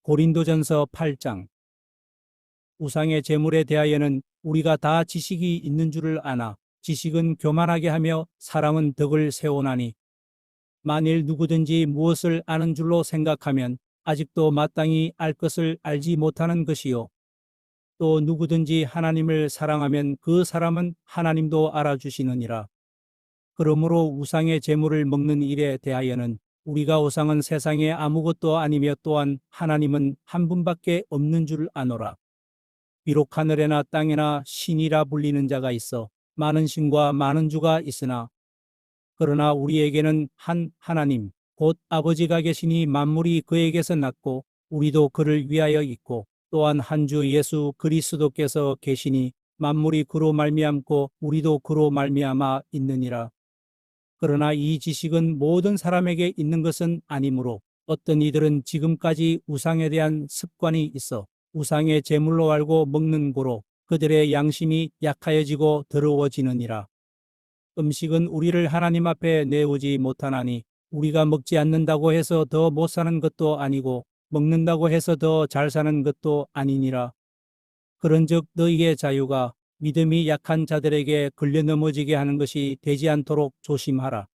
고린도전서 8장. 우상의 제물에 대하여는 우리가 다 지식이 있는 줄을 아나 지식은 교만하게 하며 사랑은 덕을 세우나니, 만일 누구든지 무엇을 아는 줄로 생각하면 아직도 마땅히 알 것을 알지 못하는 것이요, 또 누구든지 하나님을 사랑하면 그 사람은 하나님도 알아주시느니라. 그러므로 우상의 제물을 먹는 일에 대하여는 우리가 우상은 세상에 아무것도 아니며 또한 하나님은 한 분밖에 없는 줄 아노라. 비록 하늘에나 땅에나 신이라 불리는 자가 있어 많은 신과 많은 주가 있으나, 그러나 우리에게는 한 하나님 곧 아버지가 계시니 만물이 그에게서 났고 우리도 그를 위하여 있고, 또한 한 주 예수 그리스도께서 계시니 만물이 그로 말미암고 우리도 그로 말미암아 있느니라. 그러나 이 지식은 모든 사람에게 있는 것은 아니므로 어떤 이들은 지금까지 우상에 대한 습관이 있어 우상의 제물로 알고 먹는 고로 그들의 양심이 약하여지고 더러워지느니라. 음식은 우리를 하나님 앞에 내오지 못하나니, 우리가 먹지 않는다고 해서 더 못 사는 것도 아니고 먹는다고 해서 더 잘 사는 것도 아니니라. 그런즉 너희의 자유가 믿음이 약한 자들에게 걸려 넘어지게 하는 것이 되지 않도록 조심하라.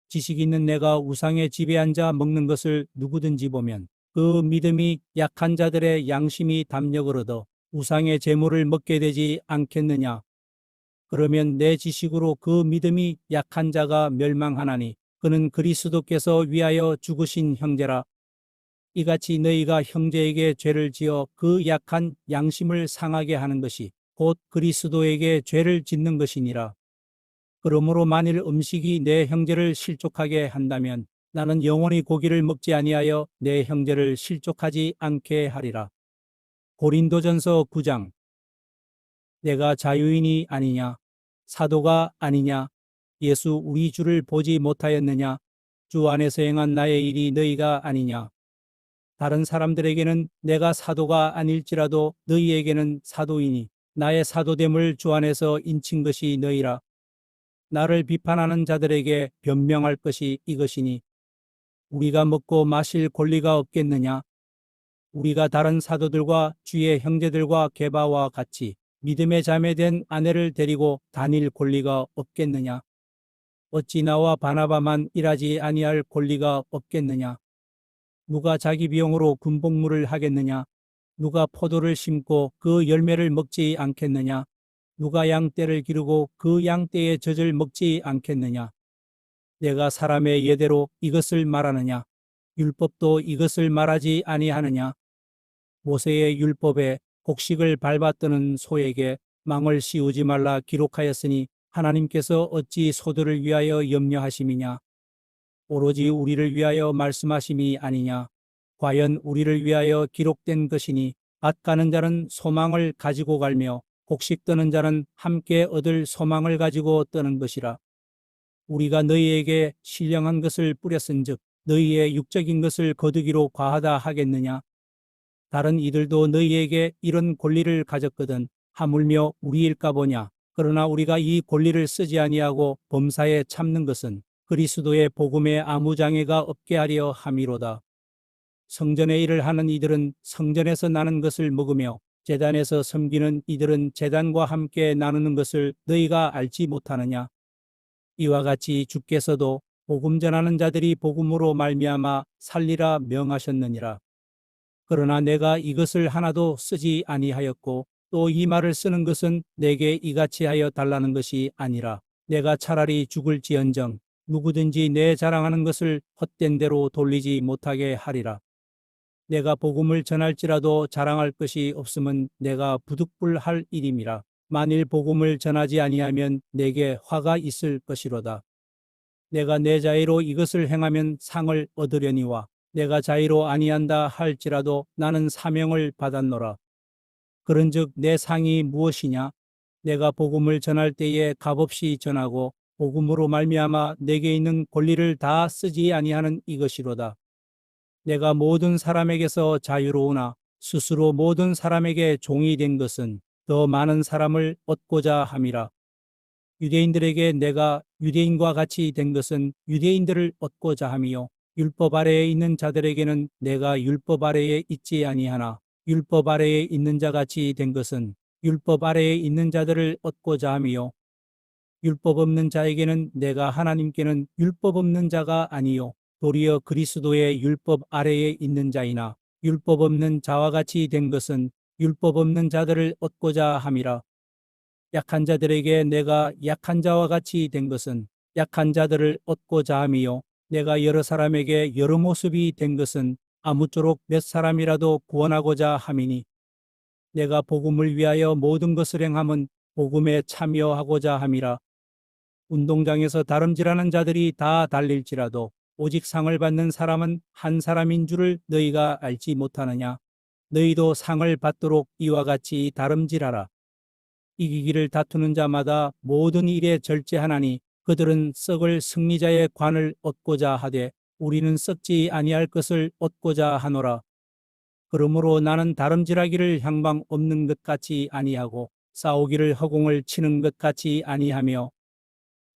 지식 있는 내가 우상의 집에 앉아 먹는 것을 누구든지 보면 그 믿음이 약한 자들의 양심이 담력을 얻어 우상의 제물을 먹게 되지 않겠느냐. 그러면 내 지식으로 그 믿음이 약한 자가 멸망하나니 그는 그리스도께서 위하여 죽으신 형제라. 이같이 너희가 형제에게 죄를 지어 그 약한 양심을 상하게 하는 것이 곧 그리스도에게 죄를 짓는 것이니라. 그러므로 만일 음식이 내 형제를 실족하게 한다면 나는 영원히 고기를 먹지 아니하여 내 형제를 실족하지 않게 하리라. 고린도전서 9장. 내가 자유인이 아니냐? 사도가 아니냐? 예수 우리 주를 보지 못하였느냐? 주 안에서 행한 나의 일이 너희가 아니냐? 다른 사람들에게는 내가 사도가 아닐지라도 너희에게는 사도이니 나의 사도됨을 주 안에서 인친 것이 너희라. 나를 비판하는 자들에게 변명할 것이 이것이니, 우리가 먹고 마실 권리가 없겠느냐? 우리가 다른 사도들과 주의 형제들과 게바와 같이 믿음의 자매된 아내를 데리고 다닐 권리가 없겠느냐? 어찌 나와 바나바만 일하지 아니할 권리가 없겠느냐? 누가 자기 비용으로 군복무를 하겠느냐? 누가 포도를 심고 그 열매를 먹지 않겠느냐? 누가 양떼를 기르고 그 양떼의 젖을 먹지 않겠느냐? 내가 사람의 예대로 이것을 말하느냐? 율법도 이것을 말하지 아니하느냐? 모세의 율법에 곡식을 밟아뜨는 소에게 망을 씌우지 말라 기록하였으니 하나님께서 어찌 소들을 위하여 염려하심이냐? 오로지 우리를 위하여 말씀하심이 아니냐? 과연 우리를 위하여 기록된 것이니, 밭 가는 자는 소망을 가지고 갈며 곡식 뜨는 자는 함께 얻을 소망을 가지고 뜨는 것이라. 우리가 너희에게 신령한 것을 뿌렸은즉 너희의 육적인 것을 거두기로 과하다 하겠느냐? 다른 이들도 너희에게 이런 권리를 가졌거든 하물며 우리일까 보냐? 그러나 우리가 이 권리를 쓰지 아니하고 범사에 참는 것은 그리스도의 복음에 아무 장애가 없게 하려 함이로다. 성전의 일을 하는 이들은 성전에서 나는 것을 먹으며 제단에서 섬기는 이들은 제단과 함께 나누는 것을 너희가 알지 못하느냐? 이와 같이 주께서도 복음 전하는 자들이 복음으로 말미암아 살리라 명하셨느니라. 그러나 내가 이것을 하나도 쓰지 아니하였고 또 이 말을 쓰는 것은 내게 이같이 하여 달라는 것이 아니라 내가 차라리 죽을지언정 누구든지 내 자랑하는 것을 헛된 대로 돌리지 못하게 하리라. 내가 복음을 전할지라도 자랑할 것이 없음은 내가 부득불할 일임이라. 만일 복음을 전하지 아니하면 내게 화가 있을 것이로다. 내가 내 자의로 이것을 행하면 상을 얻으려니와 내가 자의로 아니한다 할지라도 나는 사명을 받았노라. 그런즉 내 상이 무엇이냐? 내가 복음을 전할 때에 값없이 전하고 복음으로 말미암아 내게 있는 권리를 다 쓰지 아니하는 이것이로다. 내가 모든 사람에게서 자유로우나 스스로 모든 사람에게 종이 된 것은 더 많은 사람을 얻고자 함이라. 유대인들에게 내가 유대인과 같이 된 것은 유대인들을 얻고자 함이요, 율법 아래에 있는 자들에게는 내가 율법 아래에 있지 아니하나 율법 아래에 있는 자 같이 된 것은 율법 아래에 있는 자들을 얻고자 함이요 율법 없는 자에게는 내가 하나님께는 율법 없는 자가 아니요 도리어 그리스도의 율법 아래에 있는 자이나 율법 없는 자와 같이 된 것은 율법 없는 자들을 얻고자 함이라. 약한 자들에게 내가 약한 자와 같이 된 것은 약한 자들을 얻고자 함이요 내가 여러 사람에게 여러 모습이 된 것은 아무쪼록 몇 사람이라도 구원하고자 함이니 내가 복음을 위하여 모든 것을 행함은 복음에 참여하고자 함이라. 운동장에서 다름질하는 자들이 다 달릴지라도 오직 상을 받는 사람은 한 사람인 줄을 너희가 알지 못하느냐. 너희도 상을 받도록 이와 같이 다름질하라. 이기기를 다투는 자마다 모든 일에 절제하나니 그들은 썩을 승리자의 관을 얻고자 하되 우리는 썩지 아니할 것을 얻고자 하노라. 그러므로 나는 다름질하기를 향방 없는 것 같이 아니하고 싸우기를 허공을 치는 것 같이 아니하며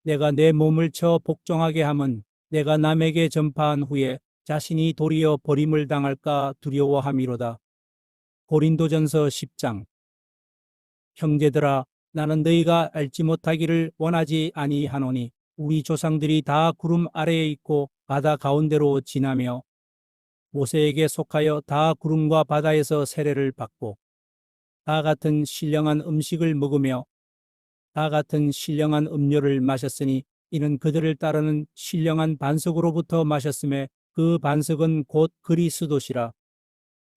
내가 내 몸을 쳐 복종하게 함은 내가 남에게 전파한 후에 자신이 도리어 버림을 당할까 두려워함이로다. 고린도전서 10장. 형제들아 나는 너희가 알지 못하기를 원하지 아니하노니 우리 조상들이 다 구름 아래에 있고 바다 가운데로 지나며 모세에게 속하여 다 구름과 바다에서 세례를 받고 다 같은 신령한 음식을 먹으며 다 같은 신령한 음료를 마셨으니 이는 그들을 따르는 신령한 반석으로부터 마셨음에 그 반석은 곧 그리스도시라.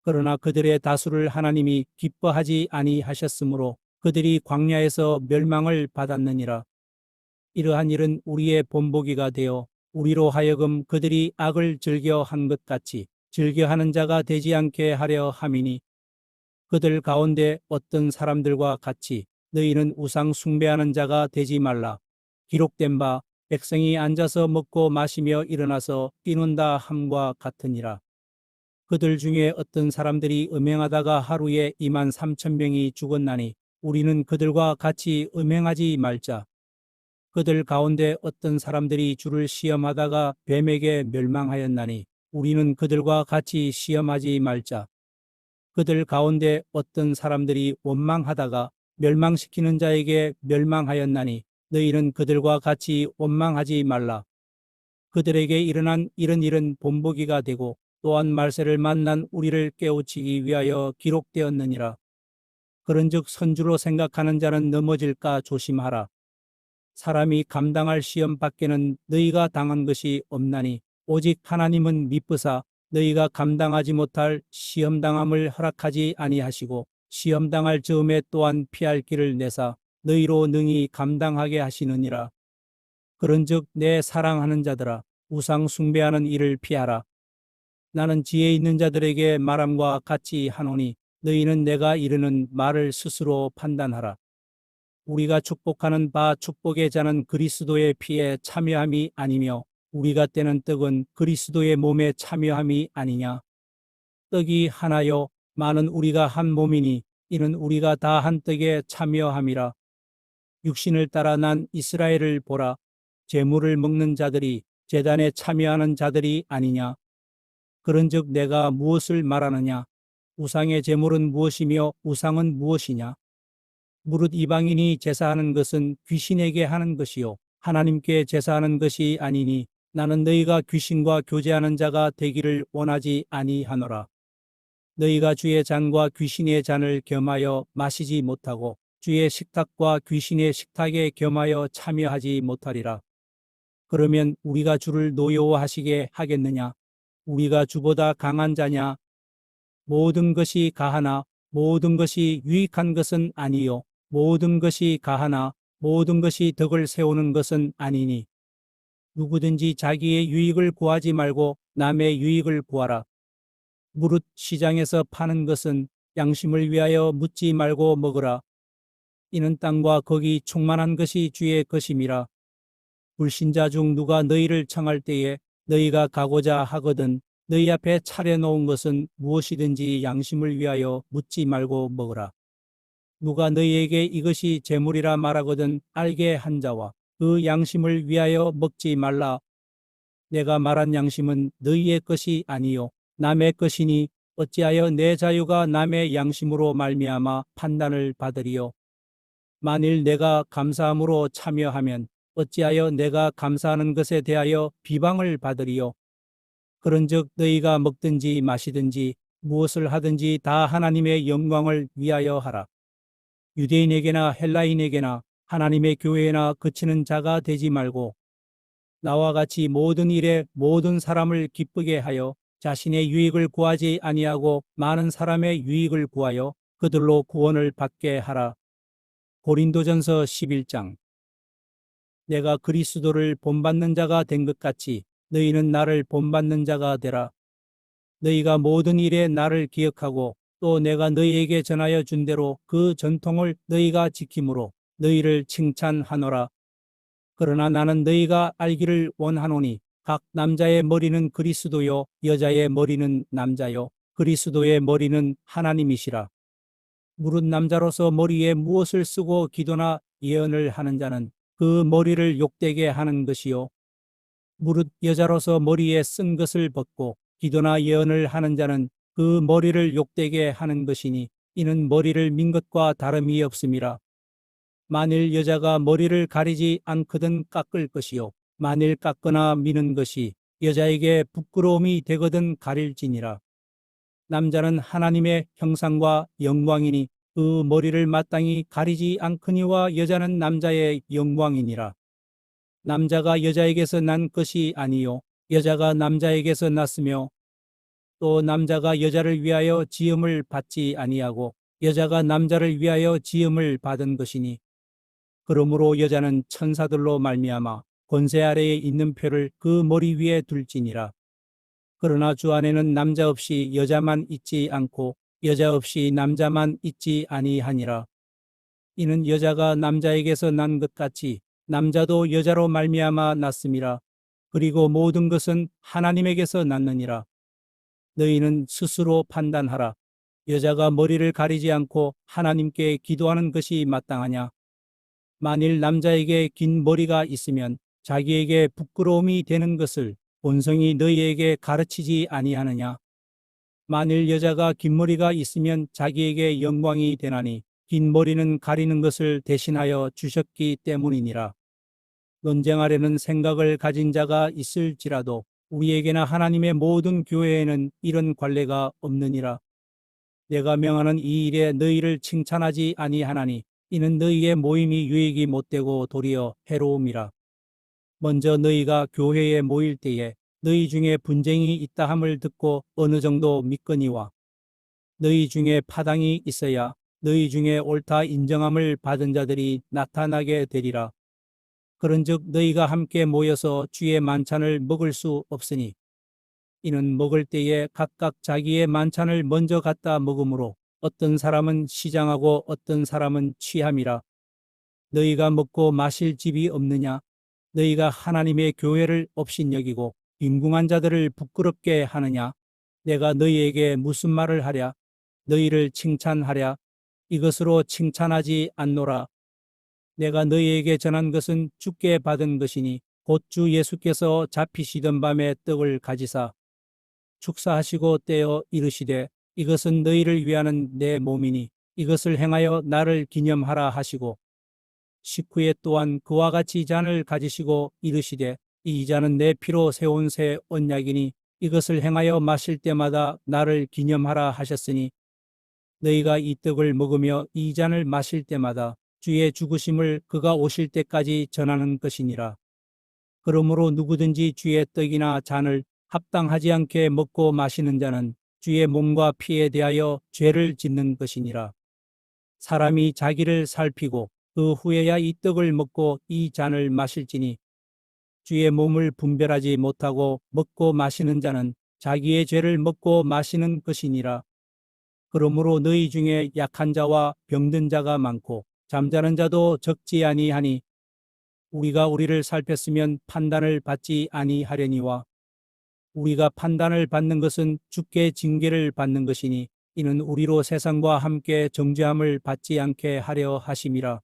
그러나 그들의 다수를 하나님이 기뻐하지 아니하셨으므로 그들이 광야에서 멸망을 받았느니라. 이러한 일은 우리의 본보기가 되어 우리로 하여금 그들이 악을 즐겨한 것 같이 즐겨하는 자가 되지 않게 하려 함이니 그들 가운데 어떤 사람들과 같이 너희는 우상 숭배하는 자가 되지 말라. 기록된 바 백성이 앉아서 먹고 마시며 일어나서 뛰논다 함과 같으니라. 그들 중에 어떤 사람들이 음행하다가 하루에 23,000명이 죽었나니 우리는 그들과 같이 음행하지 말자. 그들 가운데 어떤 사람들이 주를 시험하다가 뱀에게 멸망하였나니 우리는 그들과 같이 시험하지 말자. 그들 가운데 어떤 사람들이 원망하다가 멸망시키는 자에게 멸망하였나니 너희는 그들과 같이 원망하지 말라. 그들에게 일어난 이런 일은 본보기가 되고 또한 말세를 만난 우리를 깨우치기 위하여 기록되었느니라. 그런즉 선주로 생각하는 자는 넘어질까 조심하라. 사람이 감당할 시험 밖에는 너희가 당한 것이 없나니 오직 하나님은 미쁘사 너희가 감당하지 못할 시험당함을 허락하지 아니하시고 시험당할 즈음에 또한 피할 길을 내사 너희로 능히 감당하게 하시느니라. 그런즉 내 사랑하는 자들아 우상 숭배하는 일을 피하라. 나는 지혜 있는 자들에게 말함과 같이 하노니 너희는 내가 이르는 말을 스스로 판단하라. 우리가 축복하는 바 축복의 자는 그리스도의 피에 참여함이 아니며 우리가 떼는 떡은 그리스도의 몸에 참여함이 아니냐. 떡이 하나요 많은 우리가 한 몸이니 이는 우리가 다 한 떡에 참여함이라. 육신을 따라 난 이스라엘을 보라. 제물을 먹는 자들이 제단에 참여하는 자들이 아니냐. 그런즉 내가 무엇을 말하느냐. 우상의 제물은 무엇이며 우상은 무엇이냐. 무릇 이방인이 제사하는 것은 귀신에게 하는 것이요 하나님께 제사하는 것이 아니니 나는 너희가 귀신과 교제하는 자가 되기를 원하지 아니하노라. 너희가 주의 잔과 귀신의 잔을 겸하여 마시지 못하고 주의 식탁과 귀신의 식탁에 겸하여 참여하지 못하리라. 그러면 우리가 주를 노여워하시게 하겠느냐? 우리가 주보다 강한 자냐? 모든 것이 가하나 모든 것이 유익한 것은 아니요 모든 것이 가하나 모든 것이 덕을 세우는 것은 아니니 누구든지 자기의 유익을 구하지 말고 남의 유익을 구하라. 무릇 시장에서 파는 것은 양심을 위하여 묻지 말고 먹으라. 이는 땅과 거기 충만한 것이 주의 것임이라. 불신자 중 누가 너희를 청할 때에 너희가 가고자 하거든 너희 앞에 차려놓은 것은 무엇이든지 양심을 위하여 묻지 말고 먹으라. 누가 너희에게 이것이 재물이라 말하거든 알게 한 자와 그 양심을 위하여 먹지 말라. 내가 말한 양심은 너희의 것이 아니요 남의 것이니 어찌하여 내 자유가 남의 양심으로 말미암아 판단을 받으리요. 만일 내가 감사함으로 참여하면 어찌하여 내가 감사하는 것에 대하여 비방을 받으리요. 그런즉 너희가 먹든지 마시든지 무엇을 하든지 다 하나님의 영광을 위하여 하라. 유대인에게나 헬라인에게나 하나님의 교회나 그치는 자가 되지 말고 나와 같이 모든 일에 모든 사람을 기쁘게 하여 자신의 유익을 구하지 아니하고 많은 사람의 유익을 구하여 그들로 구원을 받게 하라. 고린도전서 11장. 내가 그리스도를 본받는 자가 된 것 같이 너희는 나를 본받는 자가 되라. 너희가 모든 일에 나를 기억하고 또 내가 너희에게 전하여 준 대로 그 전통을 너희가 지킴으로 너희를 칭찬하노라. 그러나 나는 너희가 알기를 원하노니 각 남자의 머리는 그리스도요 여자의 머리는 남자요 그리스도의 머리는 하나님이시라. 무릇 남자로서 머리에 무엇을 쓰고 기도나 예언을 하는 자는 그 머리를 욕되게 하는 것이요 무릇 여자로서 머리에 쓴 것을 벗고 기도나 예언을 하는 자는 그 머리를 욕되게 하는 것이니 이는 머리를 민 것과 다름이 없음이라. 만일 여자가 머리를 가리지 않거든 깎을 것이요 만일 깎거나 미는 것이 여자에게 부끄러움이 되거든 가릴지니라. 남자는 하나님의 형상과 영광이니 그 머리를 마땅히 가리지 않거니와 여자는 남자의 영광이니라. 남자가 여자에게서 난 것이 아니요 여자가 남자에게서 났으며 또 남자가 여자를 위하여 지음을 받지 아니하고 여자가 남자를 위하여 지음을 받은 것이니 그러므로 여자는 천사들로 말미암아 권세 아래에 있는 표를 그 머리 위에 둘지니라. 그러나 주 안에는 남자 없이 여자만 있지 않고 여자 없이 남자만 있지 아니하니라. 이는 여자가 남자에게서 난 것 같이 남자도 여자로 말미암아 났음이라. 그리고 모든 것은 하나님에게서 났느니라. 너희는 스스로 판단하라. 여자가 머리를 가리지 않고 하나님께 기도하는 것이 마땅하냐? 만일 남자에게 긴 머리가 있으면 자기에게 부끄러움이 되는 것을 본성이 너희에게 가르치지 아니하느냐? 만일 여자가 긴 머리가 있으면 자기에게 영광이 되나니 긴 머리는 가리는 것을 대신하여 주셨기 때문이니라. 논쟁하려는 생각을 가진 자가 있을지라도 우리에게나 하나님의 모든 교회에는 이런 관례가 없느니라. 내가 명하는 이 일에 너희를 칭찬하지 아니하나니 이는 너희의 모임이 유익이 못되고 도리어 해로움이라. 먼저 너희가 교회에 모일 때에 너희 중에 분쟁이 있다 함을 듣고 어느 정도 믿거니와 너희 중에 파당이 있어야 너희 중에 옳다 인정함을 받은 자들이 나타나게 되리라. 그런즉 너희가 함께 모여서 주의 만찬을 먹을 수 없으니 이는 먹을 때에 각각 자기의 만찬을 먼저 갖다 먹으므로 어떤 사람은 시장하고 어떤 사람은 취함이라. 너희가 먹고 마실 집이 없느냐? 너희가 하나님의 교회를 업신여기고 빈궁한 자들을 부끄럽게 하느냐? 내가 너희에게 무슨 말을 하랴? 너희를 칭찬하랴? 이것으로 칭찬하지 않노라. 내가 너희에게 전한 것은 주께 받은 것이니 곧 주 예수께서 잡히시던 밤에 떡을 가지사 축사하시고 떼어 이르시되 이것은 너희를 위하는 내 몸이니 이것을 행하여 나를 기념하라 하시고 식후에 또한 그와 같이 잔을 가지시고 이르시되 이 잔은 내 피로 세운 새 언약이니 이것을 행하여 마실 때마다 나를 기념하라 하셨으니 너희가 이 떡을 먹으며 이 잔을 마실 때마다 주의 죽으심을 그가 오실 때까지 전하는 것이니라. 그러므로 누구든지 주의 떡이나 잔을 합당하지 않게 먹고 마시는 자는 주의 몸과 피에 대하여 죄를 짓는 것이니라. 사람이 자기를 살피고 그 후에야 이 떡을 먹고 이 잔을 마실지니 주의 몸을 분별하지 못하고 먹고 마시는 자는 자기의 죄를 먹고 마시는 것이니라. 그러므로 너희 중에 약한 자와 병든 자가 많고 잠자는 자도 적지 아니하니 우리가 우리를 살폈으면 판단을 받지 아니하려니와 우리가 판단을 받는 것은 주께 징계를 받는 것이니 이는 우리로 세상과 함께 정죄함을 받지 않게 하려 하심이라.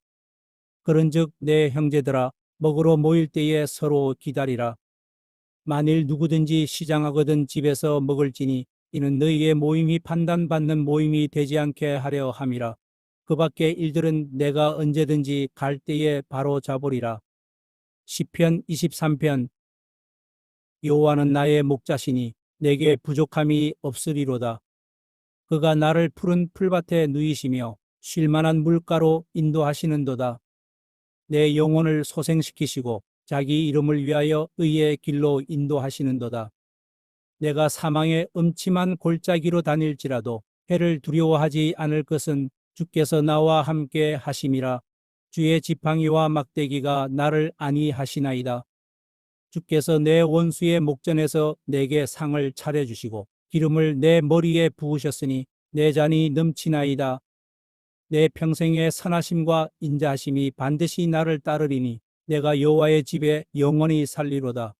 그런즉 내 형제들아 먹으러 모일 때에 서로 기다리라. 만일 누구든지 시장하거든 집에서 먹을지니 이는 너희의 모임이 판단받는 모임이 되지 않게 하려 함이라. 그 밖의 일들은 내가 언제든지 갈 때에 바로 잡으리라. 시편 23편. 여호와는 나의 목자시니 내게 부족함이 없으리로다. 그가 나를 푸른 풀밭에 누이시며 쉴만한 물가로 인도하시는도다. 내 영혼을 소생시키시고 자기 이름을 위하여 의의 길로 인도하시는도다. 내가 사망의 음침한 골짜기로 다닐지라도 해를 두려워하지 않을 것은 주께서 나와 함께 하심이라. 주의 지팡이와 막대기가 나를 안위하시나이다. 주께서 내 원수의 목전에서 내게 상을 차려주시고 기름을 내 머리에 부으셨으니 내 잔이 넘치나이다. 내 평생의 선하심과 인자하심이 반드시 나를 따르리니 내가 여호와의 집에 영원히 살리로다.